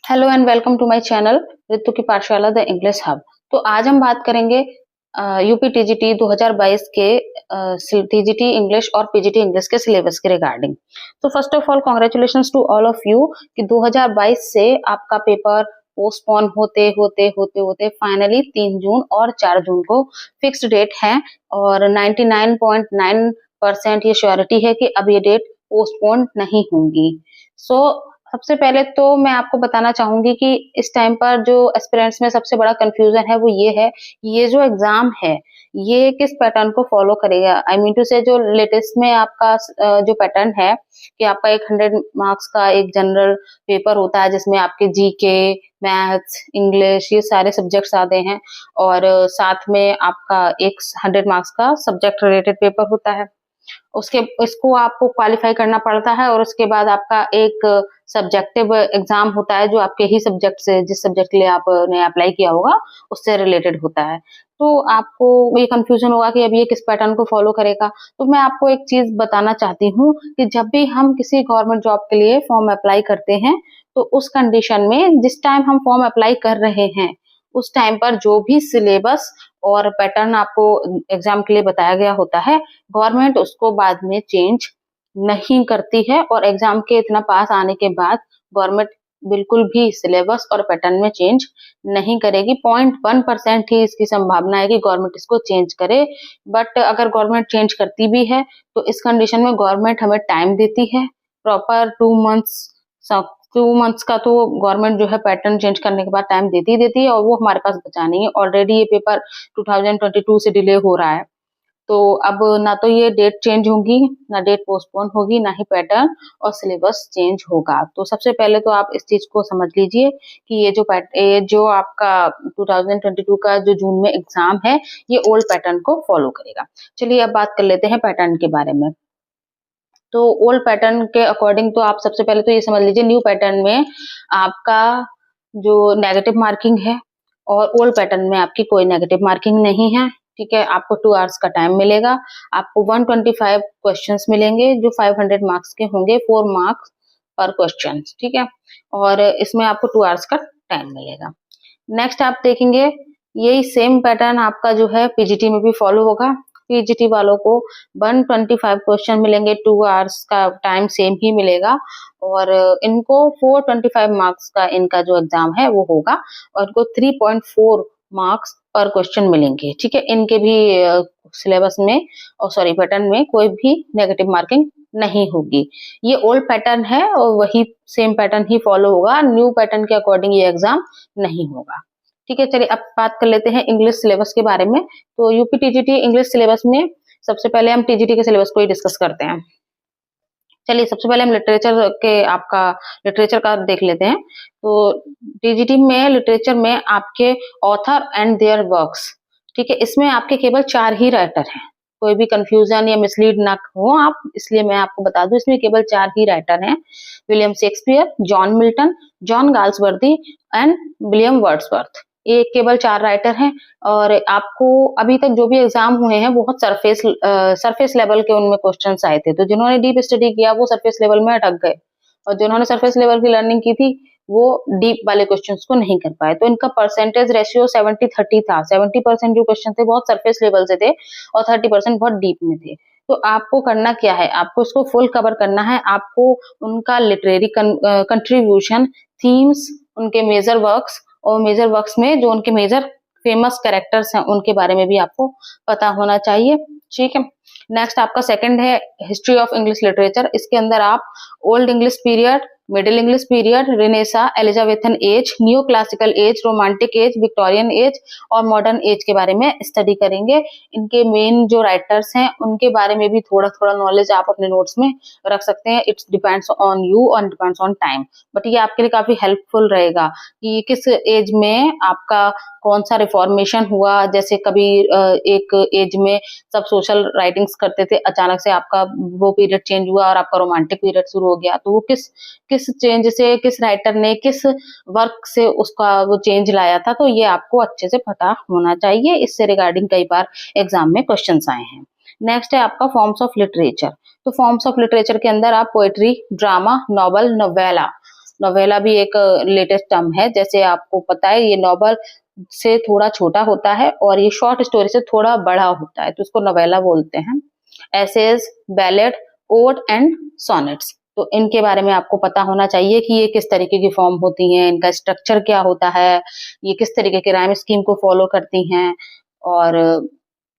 Hello and welcome to my channel Ritu की Pathshala the English hub. तो आज हम बात करेंगे यूपी टीजीटी 2022 के टीजीटी इंग्लिश और पीजीटी इंग्लिश के सिलेबस के रिगार्डिंग। तो first of all congratulations to all of you कि 2022 से आपका पेपर पोस्टपोन होते होते होते होते फाइनली 3 जून और 4 जून को फिक्स्ड डेट है और 99.9% ये श्योरिटी है कि अब ये डेट पोस्टपोन नहीं होंगी। सो सबसे पहले तो मैं आपको बताना चाहूंगी कि इस टाइम पर जो एस्पिरेंट्स में सबसे बड़ा कंफ्यूजन है वो ये है, ये जो एग्जाम है ये किस पैटर्न को फॉलो करेगा। आई मीन टू से जो लेटेस्ट में आपका जो पैटर्न है कि आपका एक 100 मार्क्स का एक जनरल पेपर होता है जिसमें आपके जीके, मैथ्स, इंग्लिश ये सारे सब्जेक्ट्स आते हैं और साथ में आपका एक 100 मार्क्स का सब्जेक्ट रिलेटेड पेपर होता है। उसके इसको आपको क्वालिफाई करना पड़ता है और उसके बाद आपका एक सब्जेक्टिव एग्जाम होता है जो आपके ही सब्जेक्ट से, जिस सब्जेक्ट के लिए आपने अप्लाई किया होगा उससे रिलेटेड होता है। तो आपको ये कंफ्यूजन होगा कि अब ये किस पैटर्न को फॉलो करेगा। तो मैं आपको एक चीज बताना चाहती हूँ कि जब भी हम किसी गवर्नमेंट जॉब के लिए फॉर्म अप्लाई करते हैं तो उस कंडीशन में जिस टाइम हम फॉर्म अप्लाई कर रहे हैं उस टाइम पर जो भी सिलेबस और पैटर्न आपको एग्जाम के लिए बताया गया होता है, गवर्नमेंट उसको बाद में चेंज नहीं करती है और एग्जाम के इतना पास आने के बाद गवर्नमेंट बिल्कुल भी सिलेबस और पैटर्न में चेंज नहीं करेगी। 0.1% ही इसकी संभावना है कि गवर्नमेंट इसको चेंज करे। बट अगर गवर्नमेंट चेंज करती भी है तो इस कंडीशन में गवर्नमेंट हमें टाइम देती है प्रॉपर 2 मंथ्स का। तो गवर्नमेंट जो है पैटर्न चेंज करने के बाद टाइम देती ही देती है और वो हमारे पास बचा नहीं है। ऑलरेडी ये पेपर 2022 से डिले हो रहा है, तो अब ना तो ये डेट चेंज होगी, ना डेट पोस्टपोन होगी, ना ही पैटर्न और सिलेबस चेंज होगा। तो सबसे पहले तो आप इस चीज को समझ लीजिए कि ये जो आपका 2022 का जो जून में एग्जाम है ये ओल्ड पैटर्न को फॉलो करेगा। चलिए अब बात कर लेते हैं पैटर्न के बारे में। तो ओल्ड पैटर्न के अकॉर्डिंग तो आप सबसे पहले तो ये समझ लीजिए, न्यू पैटर्न में आपका जो नेगेटिव मार्किंग है और ओल्ड पैटर्न में आपकी कोई नेगेटिव मार्किंग नहीं है। ठीक है, आपको 2 आवर्स का टाइम मिलेगा, आपको 125 क्वेश्चंस मिलेंगे जो 500 मार्क्स के होंगे, 4 मार्क्स पर क्वेश्चन। ठीक है, और इसमें आपको 2 आवर्स का टाइम मिलेगा। नेक्स्ट आप देखेंगे यही सेम पैटर्न आपका जो है पीजीटी में भी फॉलो होगा। पीजीटी वालों को 125 क्वेश्चन मिलेंगे, 2 आवर्स का टाइम सेम ही मिलेगा और इनको 425 मार्क्स का इनका जो एग्जाम है वो होगा और इनको 3.4 मार्क्स पर क्वेश्चन मिलेंगे। ठीक है, इनके भी सिलेबस में और सॉरी पैटर्न में कोई भी नेगेटिव मार्किंग नहीं होगी। ये ओल्ड पैटर्न है और वही सेम पैटर्न ही फॉलो होगा, न्यू पैटर्न के अकॉर्डिंग ये एग्जाम नहीं होगा। ठीक है, चलिए अब बात कर लेते हैं इंग्लिश सिलेबस के बारे में। तो यूपी टीजीटी इंग्लिश सिलेबस में सबसे पहले हम टीजीटी के सिलेबस को ही डिस्कस करते हैं। चलिए सबसे पहले हम लिटरेचर का देख लेते हैं। तो टीजीटी में लिटरेचर में आपके ऑथर एंड देयर वर्क्स, ठीक है, इसमें आपके केवल 4 ही राइटर हैं। कोई भी कंफ्यूजन या मिसलीड ना हो आप, इसलिए मैं आपको बता दूं इसमें केवल 4 ही राइटर हैं। William Shakespeare, John Milton, John Galsworthy and William Wordsworth. ये केवल 4 राइटर हैं और आपको अभी तक जो भी एग्जाम हुए हैं बहुत सरफेस लेवल के उनमें क्वेश्चंस आए थे। तो जिन्होंने डीप स्टडी किया वो सरफेस लेवल में अटक गए और जिन्होंने सरफेस लेवल की लर्निंग की थी वो डीप वाले क्वेश्चंस को नहीं कर पाए। तो इनका परसेंटेज रेशियो 70-30 था। 70% जो क्वेश्चन थे बहुत सरफेस लेवल से थे और 30% बहुत डीप में थे। तो आपको करना क्या है, आपको इसको फुल कवर करना है। आपको उनका लिटरेरी कंट्रीब्यूशन, थीम्स, उनके मेजर वर्क्स और मेजर वर्क्स में जो उनके मेजर फेमस कैरेक्टर्स हैं उनके बारे में भी आपको पता होना चाहिए। ठीक है, नेक्स्ट आपका सेकंड है हिस्ट्री ऑफ इंग्लिश लिटरेचर। इसके अंदर आप old English period, middle English period, renaissance, Elizabethan age, new classical as, romantic as, Victorian age और मॉडर्न एज के बारे में स्टडी करेंगे। इनके मेन जो राइटर्स हैं उनके बारे में भी थोड़ा थोड़ा नॉलेज आप अपने नोट्स में रख सकते हैं। इट्स डिपेंड्स ऑन यू और डिपेंड्स ऑन टाइम, बट ये आपके लिए काफी हेल्पफुल रहेगा कि किस एज में आपका कौन सा रिफॉर्मेशन हुआ। जैसे कभी एक एज में सब सोशल राइटिंग्स करते थे, अचानक से आपका वो पीरियड चेंज हुआ और आपका रोमांटिक पीरियड शुरू हो गया। तो वो किस चेंज से, किस राइटर ने किस वर्क से उसका वो चेंज लाया था, तो ये आपको अच्छे से पता होना चाहिए। इससे रिगार्डिंग कई बार एग्जाम में क्वेश्चंस आए हैं। नेक्स्ट है आपका फॉर्म्स ऑफ लिटरेचर। तो फॉर्म्स ऑफ लिटरेचर के अंदर आप poetry, drama, novel, novella novella भी एक लेटेस्ट टर्म है। जैसे आपको पता है ये नॉवल से थोड़ा छोटा होता है और ये शॉर्ट स्टोरी से थोड़ा बड़ा होता है, तो उसको नोवेला बोलते हैं। Essays, ballad, ode and sonnets, तो इनके बारे में आपको पता होना चाहिए कि ये किस तरीके की फॉर्म होती हैं, इनका स्ट्रक्चर क्या होता है, ये किस तरीके के राइम स्कीम को फॉलो करती हैं और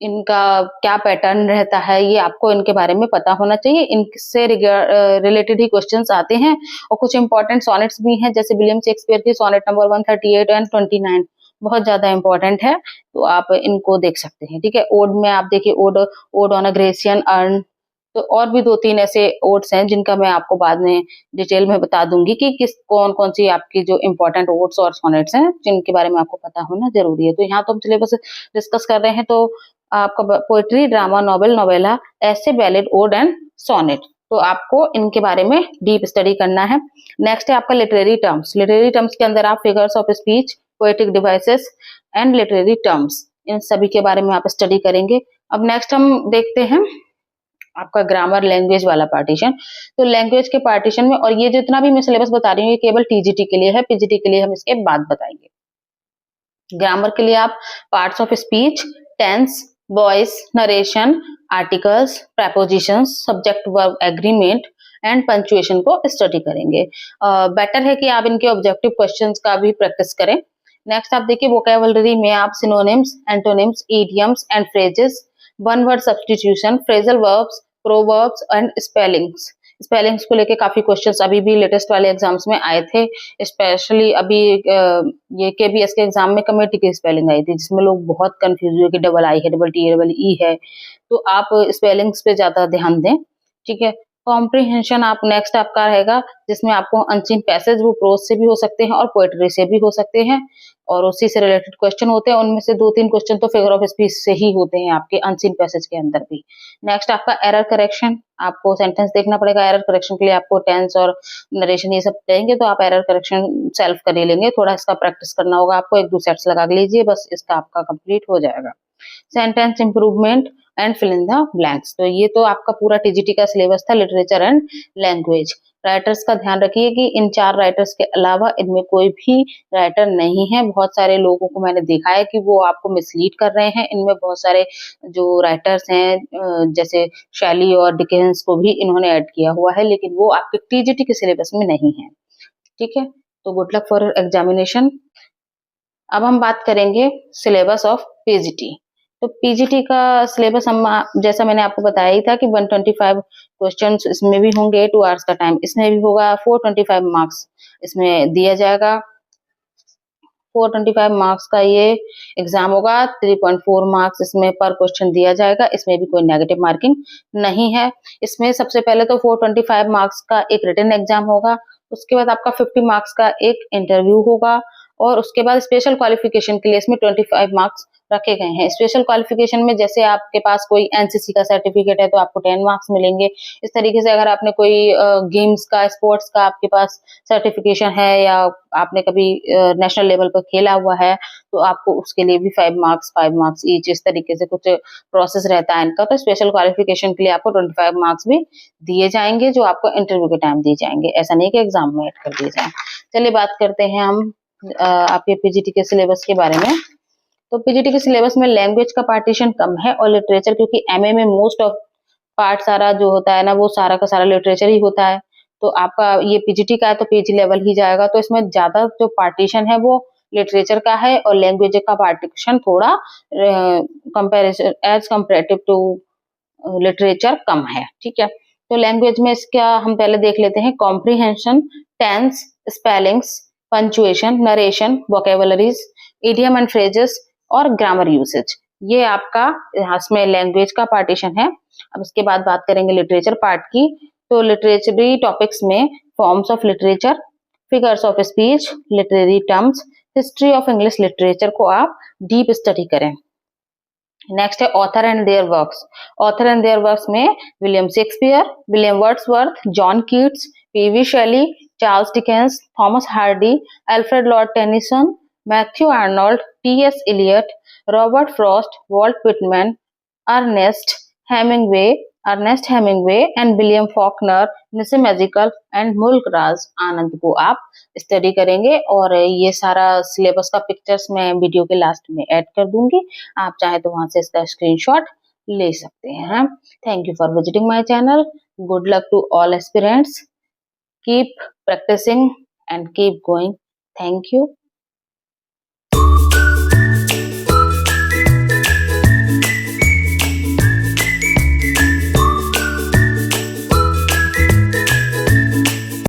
इनका क्या पैटर्न रहता है, ये आपको इनके बारे में पता होना चाहिए। इनसे रिलेटेड ही क्वेश्चंस आते हैं और कुछ इंपॉर्टेंट सोनेट्स भी हैं, जैसे विलियम शेक्सपियर की सोनेट नंबर 138 एंड 29 बहुत ज्यादा इंपॉर्टेंट है, तो आप इनको देख सकते हैं। ठीक है, ओड में आप देखिए, odd on a Grecian earn, तो और भी 2-3 ऐसे ओड्स हैं जिनका मैं आपको बाद में डिटेल में बता दूंगी कि किस कौन-कौन सी आपकी जो इम्पोर्टेंट ओड्स और सोनेट्स हैं जिनके बारे में आपको पता होना जरूरी है। तो यहाँ तो हम सिलेबस डिस्कस कर रहे हैं, तो आपका पोएट्री, ड्रामा, नॉवेल, नोवेला, ऐसे, बैलेड, ओड एंड सोनेट, तो आपको इनके बारे में डीप स्टडी करना है। नेक्स्ट है आपका लिटरेरी टर्म्स। लिटरेरी टर्म्स के अंदर आप figures of speech, poetic devices and literary terms, इन सभी के बारे में आप स्टडी करेंगे। अब नेक्स्ट हम देखते हैं आपका ग्रामर लैंग्वेज वाला पार्टीशन। तो लैंग्वेज के पार्टीशन में, और ये जितना भी मैं सिलेबस बता रही हूँ ये केवल टीजीटी के लिए है, पीजीटी के लिए हम इसके बाद बताएंगे। ग्रामर के लिए आप parts of speech, tense, voice, narration, articles, prepositions, subject verb agreement and punctuation को स्टडी करेंगे। बेटर है कि आप इनके ऑब्जेक्टिव क्वेश्चंस का भी प्रैक्टिस करें। नेक्स्ट आप देखिए वोकैबुलरी में आप synonyms, antonyms, idioms and phrases, one word substitution, phrasal verbs, proverbs and spellings. Spellings को लेके काफी क्वेश्चंस अभी भी लेटेस्ट वाले एग्जाम्स में आए थे, स्पेशली अभी ये केबीएस के एग्जाम में कमेटी की स्पेलिंग आई थी जिसमें लोग बहुत कंफ्यूज हुए कि डबल आई है, डबल टी है, डबल ई है, तो आप स्पेलिंग्स पे ज्यादा ध्यान दें। ठीक है, कॉम्प्रिहेंशन आप नेक्स्ट आपका रहेगा, जिसमें आपको अनसीन पैसेज वो प्रोज से भी हो सकते हैं और पोएट्री से भी हो सकते हैं, और उसी से रिलेटेड क्वेश्चन होते हैं। उनमें से 2-3 क्वेश्चन तो फिगर ऑफ स्पीच से ही होते हैं आपके अनसीन पैसेज के अंदर भी। नेक्स्ट आपका एरर करेक्शन, आपको सेंटेंस देखना पड़ेगा, एरर करेक्शन के लिए आपको टेंस और नरेशन ये सब देंगे, तो आप एरर करेक्शन सेल्फ कर ही लेंगे, थोड़ा इसका प्रैक्टिस करना होगा आपको, 1-2 सेट्स लगा लीजिए, बस इसका आपका कंप्लीट हो जाएगा। Sentence improvement and fill in the blanks, तो ये तो आपका पूरा टीजीटी का सिलेबस था, लिटरेचर एंड लैंग्वेज। राइटर्स का ध्यान रखिए कि इन 4 राइटर्स के अलावा इनमें कोई भी राइटर नहीं है। बहुत सारे लोगों को मैंने देखा है कि वो आपको मिसलीड कर रहे हैं, इनमें बहुत सारे जो राइटर्स हैं जैसे शैली और डिकेंस को भी इन्होंने ऐड किया हुआ है, लेकिन वो आपके टीजीटी के सिलेबस में नहीं है। ठीक है, तो गुड लक फॉर एग्जामिनेशन। अब हम बात करेंगे सिलेबस ऑफ पीजीटी। तो पीजीटी का सिलेबस हम, जैसा मैंने आपको बताया ही था कि 125 क्वेश्चंस इसमें भी होंगे, 2 आवर्स का टाइम इसमें भी होगा, 425 मार्क्स इसमें दिया जाएगा। 425 मार्क्स का ये एग्जाम होगा, 3.4 मार्क्स इसमें पर क्वेश्चन दिया जाएगा, इसमें भी कोई नेगेटिव मार्किंग नहीं है। इसमें सबसे पहले तो 425 मार्क्स का एक रिटन एग्जाम होगा, उसके बाद आपका 50 मार्क्स का एक इंटरव्यू होगा, और उसके बाद स्पेशल क्वालिफिकेशन के लिए इसमें 25 मार्क्स रखे गए हैं। स्पेशल क्वालिफिकेशन में जैसे आपके पास कोई एनसीसी का सर्टिफिकेट है तो आपको 10 मार्क्स मिलेंगे। इस तरीके से अगर आपने कोई गेम्स का, स्पोर्ट्स का आपके पास सर्टिफिकेशन है, या आपने कभी नेशनल लेवल पर खेला हुआ है, तो आपको उसके लिए भी 5 मार्क्स ईच, इस तरीके से कुछ प्रोसेस रहता है इनका। तो स्पेशल क्वालिफिकेशन के लिए आपको 25 मार्क्स भी दिए जाएंगे, जो आपको इंटरव्यू के टाइम दिए जाएंगे, ऐसा नहीं कि एग्जाम में ऐड कर दिए जाए। चलिए बात करते हैं हम आपके पीजीटी के सिलेबस के बारे में। तो पीजीटी के सिलेबस में लैंग्वेज का पार्टीशन कम है, और लिटरेचर, क्योंकि एमए में मोस्ट ऑफ पार्ट सारा जो होता है ना, वो सारा का सारा लिटरेचर ही होता है। तो आपका ये पीजीटी का है तो पीजी लेवल ही जाएगा, तो इसमें ज्यादा जो पार्टीशन है वो लिटरेचर का है, और लैंग्वेज का पार्टीशन थोड़ा comparison as comparative to literature कम है। ठीक है, तो लैंग्वेज में इसका हम पहले देख लेते हैं। Comprehension, tense, spellings, punctuation, narration, vocabularies, idiom and phrases और ग्रामर यूसेज, ये आपका इसमें लैंग्वेज का पार्टीशन है। अब इसके बाद बात करेंगे लिटरेचर पार्ट की। तो लिटरेचरी टॉपिक्स में forms of literature, figures of speech, literary terms, history of English literature को आप डीप स्टडी करें। नेक्स्ट है author and their works. Author and their works में William Shakespeare, William Wordsworth, John Keats, P V Shelley, Charles Dickens, Thomas Hardy, Alfred Lord Tennyson, Matthew Arnold, T S. Eliot, Robert Frost, Walt Whitman, Ernest Hemingway, Ernest Hemingway and William Faulkner, Nissim Ezekiel and Mulk Raj Anand को आप study करेंगे। और ये सारा syllabus का pictures मैं video के last में ऐड कर दूंगी, आप चाहे तो वहां से इसका स्क्रीनशॉट ले सकते हैं। Thank you for visiting my channel. Good luck to all aspirants. Keep practising and keep going. Thank you.